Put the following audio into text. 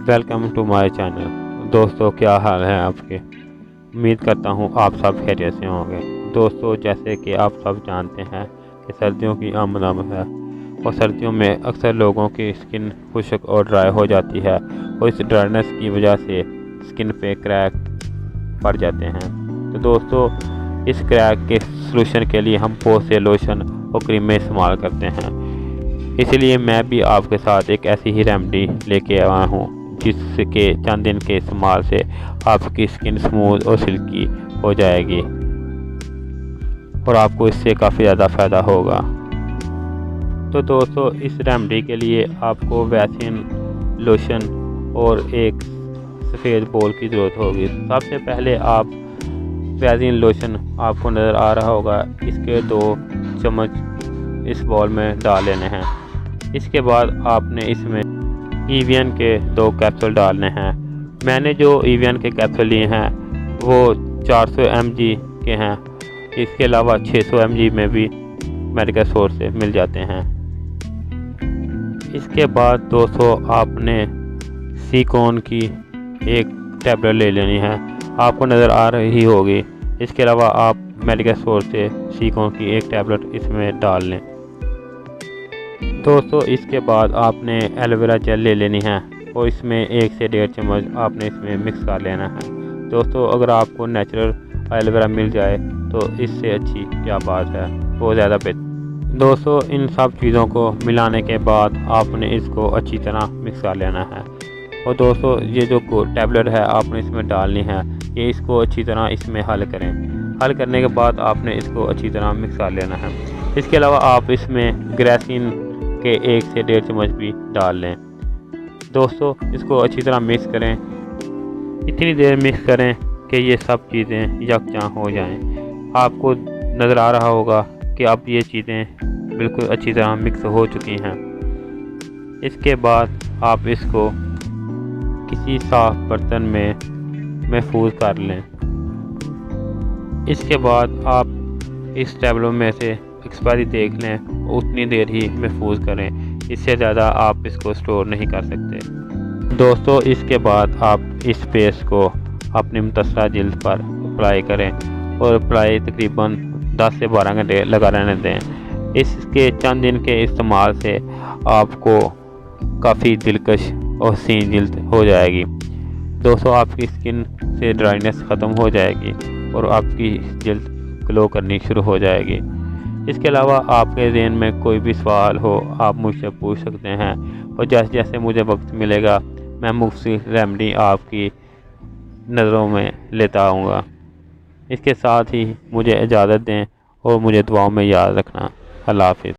Welcome to my channel. दोस्तों, क्या हाल है आपके? उम्मीद करता हूँ आप सब खैरियत से होंगे। दोस्तों, जैसे कि आप सब जानते हैं कि सर्दियों की आमद है और सर्दियों में अक्सर लोगों की स्किन खुश्क और ड्राई हो जाती है और इस ड्राइनेस की वजह से स्किन पे क्रैक पड़ जाते हैं। तो दोस्तों, इस क्रैक के सलूशन के लिए हम बहुत से लोशन और क्रीमें इस्तेमाल करते हैं। इसलिए मैं भी आपके साथ एक ऐसी ही रेमेडी लेके आया हूँ जिसके चंद दिन के इस्तेमाल से आपकी स्किन स्मूथ और सिल्की हो जाएगी और आपको इससे काफ़ी ज़्यादा फ़ायदा होगा। तो दोस्तों, इस रेमेडी के लिए आपको वैक्सीन लोशन और एक सफ़ेद बॉल की ज़रूरत होगी। सबसे पहले आप वैक्सीन लोशन आपको नज़र आ रहा होगा, इसके 2 चम्मच इस बॉल में डाल लेने हैं। इसके बाद आपने इसमें ईवियन के 2 कैप्सूल डालने हैं। मैंने जो ईवियन के कैप्सूल लिए हैं वो 400 mg के हैं। इसके अलावा 600 mg में भी मेडिकल स्टोर से मिल जाते हैं। इसके बाद दोस्तों, आपने सिकोन की एक टैबलेट ले लेनी है, आपको नज़र आ रही होगी। इसके अलावा आप मेडिकल स्टोर से सिकोन की एक टैबलेट इसमें डाल लें। दोस्तों, इसके बाद आपने एलोवेरा जेल ले लेनी है और इसमें 1 से 1.5 चम्मच आपने इसमें मिक्स कर लेना है। दोस्तों, अगर आपको नेचुरल एलोवेरा मिल जाए तो इससे अच्छी क्या बात है, वो ज़्यादा बेहतर। दोस्तों, इन सब चीज़ों को मिलाने के बाद आपने इसको अच्छी तरह मिक्स कर लेना है। और दोस्तों, ये जो टैबलेट है आपने इसमें डालनी है, ये इसको अच्छी तरह इसमें हल करें। हल करने के बाद आपने इसको अच्छी तरह मिक्स कर लेना है। इसके अलावा आप इसमें ग्रेसिन के 1 से 1.5 चम्मच भी डाल लें। दोस्तों, इसको अच्छी तरह मिक्स करें, इतनी देर मिक्स करें कि ये सब चीज़ें यकजां हो जाएं। आपको नज़र आ रहा होगा कि अब ये चीज़ें बिल्कुल अच्छी तरह मिक्स हो चुकी हैं। इसके बाद आप इसको किसी साफ बर्तन में महफूज कर लें। इसके बाद आप इस टैबलों में से एक्सपायरी देख लें, उतनी देर ही महफूज करें, इससे ज़्यादा आप इसको स्टोर नहीं कर सकते। दोस्तों, इसके बाद आप इस पेस्ट को अपनी मुतस्सरा जिल्द पर अप्लाई करें और अप्लाई तकरीबन 10 से 12 घंटे लगा रहने दें। इसके चंद दिन के इस्तेमाल से आपको काफ़ी दिलकश और हसीन जिल्द हो जाएगी। दोस्तों, आपकी स्किन से ड्राइनेस ख़त्म हो जाएगी और आपकी जिल्द ग्लो करनी शुरू हो जाएगी। इसके अलावा आपके ज़हन में कोई भी सवाल हो आप मुझसे पूछ सकते हैं और जैसे जैसे मुझे वक्त मिलेगा मैं मुख्तलिफ रेमेडी आपकी नज़रों में लेता आऊँगा। इसके साथ ही मुझे इजाज़त दें और मुझे दुआओं में याद रखना। अल्लाह हाफ़िज़।